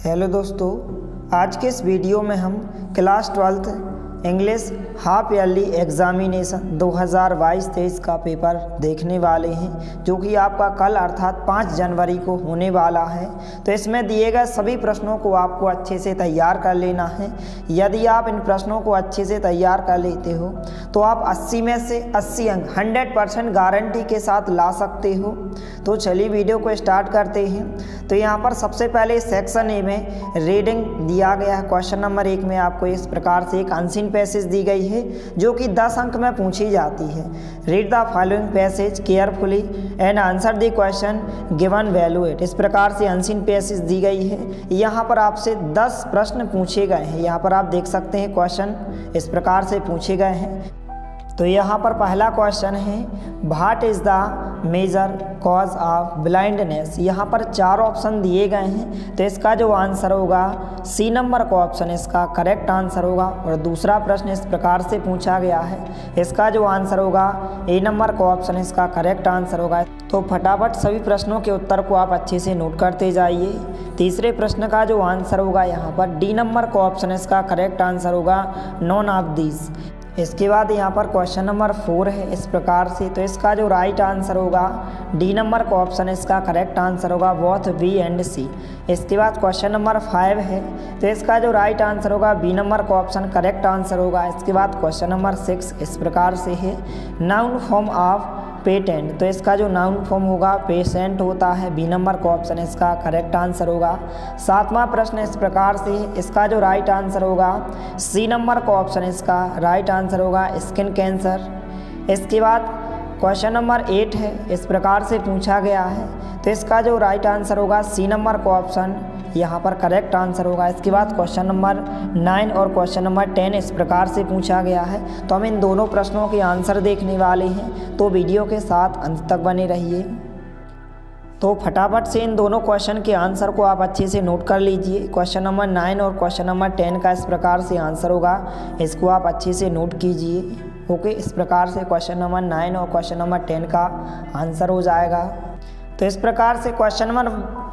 Hello दोस्तों, आज के इस वीडियो में हम class 12th English half yearly examination 2022-23 का पेपर देखने वाले हैं, जो कि आपका कल अर्थात 5 जनवरी को होने वाला है। तो इसमें दिए गए सभी प्रश्नों को आपको अच्छे से तैयार कर लेना है। यदि आप इन प्रश्नों को अच्छे से तैयार कर लेते हो तो आप 80 में से 80 अंक 100% गारंटी के साथ ला सकते हो। तो चलिए वीडियो को स्टार्ट करते हैं। तो यहाँ पर सबसे पहले सेक्शन ए में रीडिंग दिया गया है। क्वेश्चन नंबर 1 में आपको इस प्रकार से एक अनसीन पैसेज दी गई है, जो कि 10 अंक में पूछी जाती है। Read the following passage carefully and answer the question given value it. इस प्रकार से अनसीन पैसेज दी गई है। यहाँ पर आपसे 10 प्रश्न पूछे गए हैं। यहाँ पर आप देख सकते हैं क्वेश्चन इस प्रकार से पूछे गए हैं। तो यहाँ पर पहला क्वेश्चन है, what is the major cause of blindness. यहाँ पर 4 ऑप्शन दिए गए हैं। तो इसका जो आंसर होगा सी नंबर का ऑप्शन इसका करेक्ट आंसर होगा। और दूसरा प्रश्न इस प्रकार से पूछा गया है, इसका जो आंसर होगा ए नंबर का ऑप्शन इसका करेक्ट आंसर होगा। तो फटाफट सभी प्रश्नों के उत्तर को आप अच्छे से नोट करते जाइए। तीसरे प्रश्न का जो आंसर होगा यहाँ पर डी नंबर का ऑप्शन इसका करेक्ट आंसर होगा, नॉन ऑफ दीज। इसके बाद यहाँ पर क्वेश्चन नंबर 4 है इस प्रकार से। तो इसका जो राइट आंसर होगा डी नंबर का ऑप्शन इसका करेक्ट आंसर होगा, बोथ बी एंड सी। इसके बाद क्वेश्चन नंबर 5 है। तो इसका जो राइट आंसर होगा बी नंबर का ऑप्शन करेक्ट आंसर होगा। इसके बाद क्वेश्चन नंबर 6 इस प्रकार से है, नाउन फॉर्म ऑफ पेटेंट। तो इसका जो नाउन फॉर्म होगा पेशेंट होता है, बी नंबर का ऑप्शन इसका करेक्ट आंसर होगा। 7वां प्रश्न इस प्रकार से है, इसका जो राइट आंसर होगा सी नंबर का ऑप्शन इसका राइट आंसर होगा, स्किन कैंसर। इसके बाद क्वेश्चन नंबर 8 है, इस प्रकार से पूछा गया है। तो इसका जो राइट आंसर होगा सी नंबर का ऑप्शन यहाँ पर करेक्ट आंसर होगा। इसके बाद क्वेश्चन नंबर 9 और क्वेश्चन नंबर 10 इस प्रकार से पूछा गया है। तो हम इन दोनों प्रश्नों के आंसर देखने वाले हैं, तो वीडियो के साथ अंत तक बने रहिए। तो फटाफट से इन दोनों क्वेश्चन के आंसर को आप अच्छे से नोट कर लीजिए। क्वेश्चन नंबर 9 और क्वेश्चन नंबर 10 का इस प्रकार से आंसर होगा, इसको आप अच्छे से नोट कीजिए। ओके, इस प्रकार से क्वेश्चन नंबर 9 और क्वेश्चन नंबर 10 का आंसर हो जाएगा। तो इस प्रकार से क्वेश्चन नंबर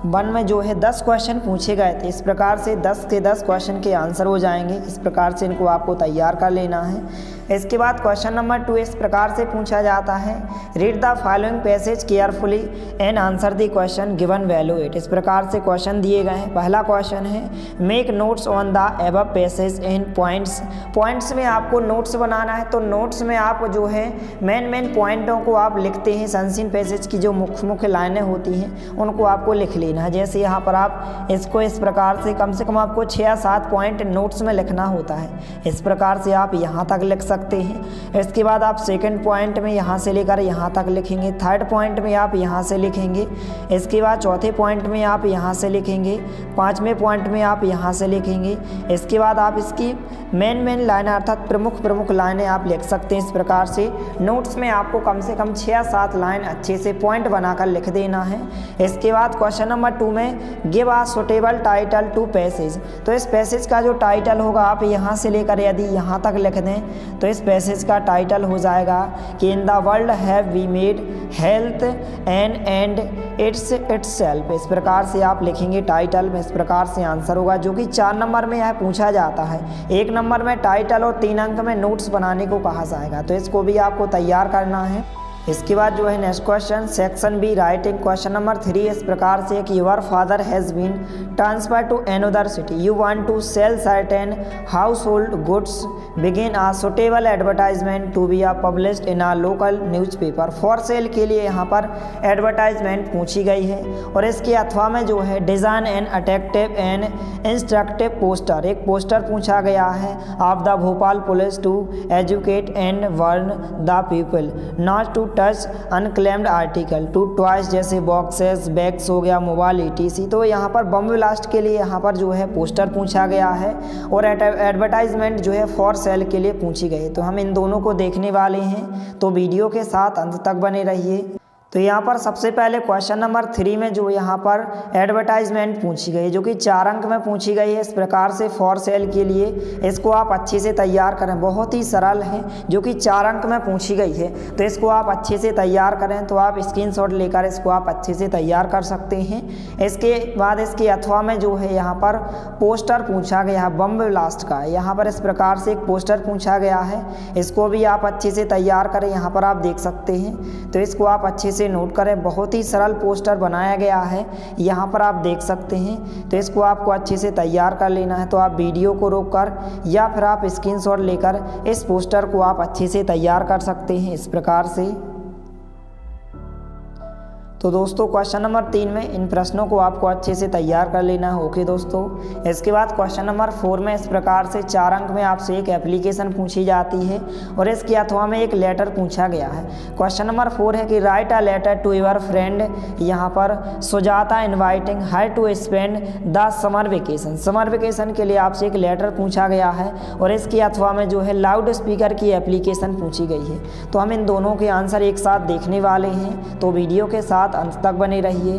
1 में जो है 10 क्वेश्चन पूछे गए थे। इस प्रकार से 10 के 10 क्वेश्चन के आंसर हो जाएंगे। इस प्रकार से इनको आपको तैयार कर लेना है। इसके बाद क्वेश्चन नंबर 2 इस प्रकार से पूछा जाता है, read the following passage carefully and answer the question given value it. इस प्रकार से क्वेश्चन दिए गए हैं। पहला क्वेश्चन है, make notes on the above passage in points. Points में आपको नोट्स बनाना है। तो नोट्स में आप जो है मेन पॉइंटों को आप लिखते हैं। अनसीन पैसेज की जो मुख्य लाइनें होती हैं उनको आपको लिख लेना है। जैसे यहाँ पर आप इसको इस प्रकार से कम आपको 6 या 7 पॉइंट नोट्स में लिखना होता है। इस प्रकार से आप यहाँ तक लिख सकते हैं। इसके बाद आप सेकंड पॉइंट में यहाँ से लेकर यहाँ तक लिखेंगे। थर्ड पॉइंट में आप यहाँ से लिखेंगे। इसके बाद चौथे पॉइंट में आप यहाँ से लिखेंगे। 5वें पॉइंट में आप यहाँ से लिखेंगे। इसके बाद आप इसकी मेन लाइनें अर्थात प्रमुख लाइनें आप लिख सकते हैं। इस प्रकार से नोट्स में आपको कम से कम 6 या 7 लाइन अच्छे से पॉइंट बनाकर लिख देना है। इसके बाद क्वेश्चन नंबर 2 में give a suitable title to passage. तो इस पैसेज का जो टाइटल होगा आप यहाँ से लेकर यदि यहाँ तक लिख दें तो इस पैसेज का टाइटल हो जाएगा कि in the world have we made health and its itself. इस प्रकार से आप लिखेंगे टाइटल में। इस प्रकार से आंसर होगा, जो कि 4 नंबर में यह पूछा जाता है। 1 नंबर में टाइटल और 3 अंक में नोट्स बनाने को कहा जाएगा। तो इसको भी आपको तैयार करना है। इसके बाद जो है next question section B writing. Question number 3 इस प्रकार से कि your father has been transfer to another city, you want to sell certain household goods, begin a suitable advertisement to be published in a local newspaper. For sale के लिए यहाँ पर advertisement पूछी गई है। और इसके अथवा में जो है design and attractive and instructive poster, एक पोस्टर पूछा गया है of the Bhopal police to educate and warn the people not to touch unclaimed article, to toys जैसे बॉक्सेस बैग्स हो गया, मोबाइल ETC। तो यहाँ पर बम ब्लास्ट के लिए यहाँ पर जो है पोस्टर पूछा गया है और एडवर्टाइजमेंट जो है फॉर सेल के लिए पूछी गई। तो हम इन दोनों को देखने वाले हैं, तो वीडियो के साथ अंत तक बने रहिए। तो यहाँ पर सबसे पहले क्वेश्चन नंबर 3 में जो यहाँ पर एडवर्टाइजमेंट पूछी गई है जो कि 4 अंक में पूछी गई है। इस प्रकार से फॉर सेल के लिए इसको आप अच्छे से तैयार करें, बहुत ही सरल है जो कि 4 अंक में पूछी गई है। तो इसको आप अच्छे से तैयार करें, तो आप स्क्रीनशॉट लेकर इसको आप अच्छे से तैयार कर सकते हैं। इसके बाद इसके अथवा में जो है यहाँ पर पोस्टर पूछा गया है बम ब्लास्ट का। यहाँ पर इस प्रकार से एक पोस्टर पूछा गया है, इसको भी आप अच्छे से तैयार करें। यहाँ पर आप देख सकते हैं, तो इसको आप अच्छे से नोट करें। बहुत ही सरल पोस्टर बनाया गया है, यहाँ पर आप देख सकते हैं। तो इसको आपको अच्छे से तैयार कर लेना है। तो आप वीडियो को रोककर या फिर आप स्क्रीनशॉट लेकर इस पोस्टर को आप अच्छे से तैयार कर सकते हैं इस प्रकार से। तो दोस्तों क्वेश्चन नंबर 3 में इन प्रश्नों को आपको अच्छे से तैयार कर लेना है। ओके दोस्तों, इसके बाद क्वेश्चन नंबर 4 में इस प्रकार से 4 अंक में आपसे एक एप्लीकेशन पूछी जाती है और इसके अथवा में एक लेटर पूछा गया है। क्वेश्चन नंबर 4 है कि write a letter to your friend, यहाँ पर Sujata inviting her to spend the summer vacation. Summer vacation के लिए आपसे एक लेटर पूछा गया है और इसके अथवा में जो है लाउड स्पीकर की एप्लीकेशन पूछी गई है। तो हम इन दोनों के आंसर एक साथ देखने वाले हैं, तो वीडियो के साथ अंत तक बने रहिए।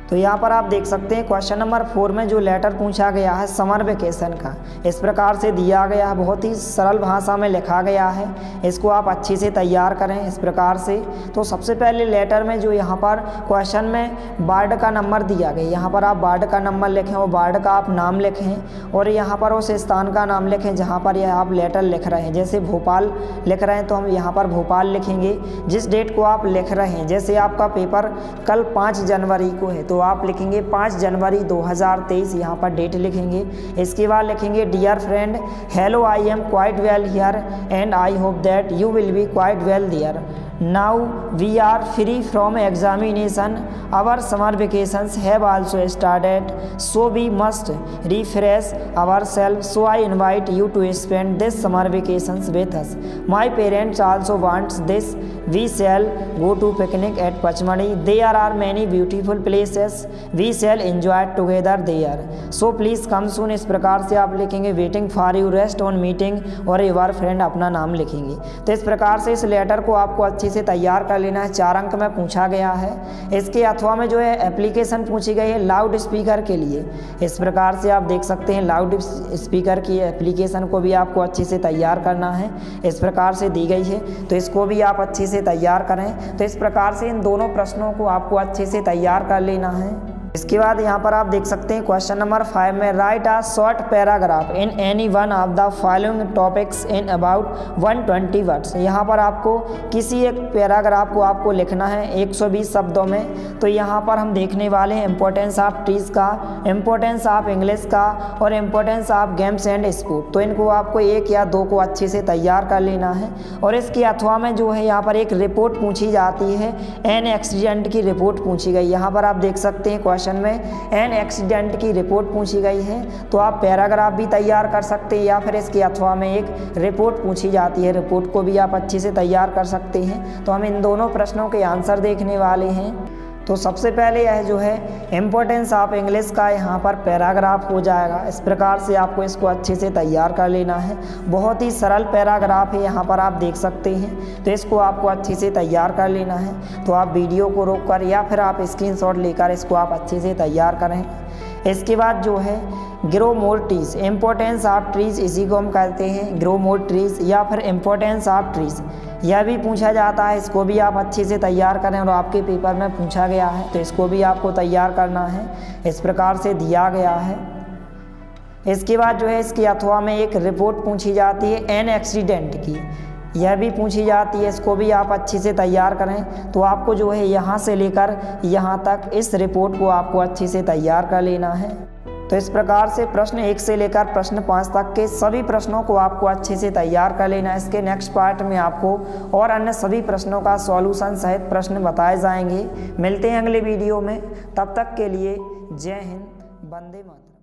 तो यहाँ पर आप देख सकते हैं क्वेश्चन नंबर 4 में जो लेटर पूछा गया है समर वेकेशन का, इस प्रकार से दिया गया है, बहुत ही सरल भाषा में लिखा गया है। इसको आप अच्छे से तैयार करें इस प्रकार से। तो सबसे पहले लेटर में जो यहाँ पर क्वेश्चन में वार्ड का नंबर दिया गया, यहाँ पर आप वार्ड का नंबर लिखें और वार्ड का आप नाम लिखें और यहाँ पर उस स्थान का नाम लिखें जहाँ पर यह आप लेटर लिख रहे हैं। जैसे भोपाल लिख रहे हैं तो हम यहाँ पर भोपाल लिखेंगे। जिस डेट को आप लिख रहे हैं, जैसे आपका पेपर कल 5 जनवरी को है तो आप लिखेंगे 5 जनवरी 2023, यहाँ पर डेट लिखेंगे। इसके बाद लिखेंगे dear friend, hello I am quite well here and I hope that you will be quite well there. Now we are free from examination. Our summer vacations have also started, so we must refresh ourselves. So I invite you to spend this summer vacations with us. My parents also want this. We shall go to picnic at Pachmadi. There are many beautiful places. We shall enjoy together there. So please come soon. इस प्रकार से आप लिखेंगे waiting for you rest on meeting और your friend अपना नाम लिखेंगे। तो इस प्रकार से इस लेटर को आपको अच्छे से तैयार कर लेना है। 4 अंक में पूछा गया है। इसके अथवा में जो है एप्लीकेशन पूछी गई है लाउड स्पीकर के लिए। इस प्रकार से आप देख सकते हैं लाउड स्पीकर की एप्लीकेशन को भी आपको अच्छे से तैयार करना है, इस प्रकार से दी गई है। तो इसको भी आप अच्छे से तैयार करें। तो इस प्रकार से इन दोनों प्रश्नों को आपको अच्छे से तैयार कर लेना है। इसके बाद यहाँ पर आप देख सकते हैं क्वेश्चन नंबर 5 में right a short paragraph in any one of the following topics in about 120 words. यहाँ पर आपको किसी एक पैराग्राफ को आपको लिखना है 120 शब्दों में। तो यहाँ पर हम देखने वाले हैं इम्पोर्टेंस ऑफ ट्रीज का, इम्पोर्टेंस ऑफ इंग्लिश का और importance of games and sport. तो इनको आपको 1 या 2 को अच्छे से तैयार कर लेना है। और इसके अथवा में जो है यहाँ पर एक रिपोर्ट पूछी जाती है, एन एक्सीडेंट की रिपोर्ट पूछी गई। यहाँ पर आप देख सकते हैं क्वेश्चन में एन एक्सीडेंट की रिपोर्ट पूछी गई है। तो आप पैराग्राफ भी तैयार कर सकते हैं या फिर इसके अथवा में एक रिपोर्ट पूछी जाती है, रिपोर्ट को भी आप अच्छे से तैयार कर सकते हैं। तो हम इन दोनों प्रश्नों के आंसर देखने वाले हैं। तो सबसे पहले यह जो है इम्पोर्टेंस ऑफ इंग्लिश का यहाँ पर पैराग्राफ हो जाएगा। इस प्रकार से आपको इसको अच्छे से तैयार कर लेना है। बहुत ही सरल पैराग्राफ है, यहाँ पर आप देख सकते हैं। तो इसको आपको अच्छे से तैयार कर लेना है। तो आप वीडियो को रोककर या फिर आप स्क्रीनशॉट लेकर इसको आप अच्छे से तैयार करें। इसके बाद जो है grow more trees, importance of trees, इसी को हम कहते हैं ग्रो मोर ट्रीज या फिर इम्पोर्टेंस ऑफ ट्रीज, यह भी पूछा जाता है। इसको भी आप अच्छे से तैयार करें और आपके पेपर में पूछा गया है, तो इसको भी आपको तैयार करना है। इस प्रकार से दिया गया है। इसके बाद जो है इसके अथवा में एक रिपोर्ट पूछी जाती है एन एक्सीडेंट की, यह भी पूछी जाती है। इसको भी आप अच्छे से तैयार करें। तो आपको जो है यहाँ से लेकर यहाँ तक इस रिपोर्ट को आपको अच्छे से तैयार कर लेना है। तो इस प्रकार से प्रश्न 1 से लेकर प्रश्न 5 तक के सभी प्रश्नों को आपको अच्छे से तैयार कर लेना है। इसके नेक्स्ट पार्ट में आपको और अन्य सभी प्रश्नों का सॉल्यूशन सहित प्रश्न बताए जाएंगे। मिलते हैं अगले वीडियो में, तब तक के लिए जय हिंद, वंदे मातरम।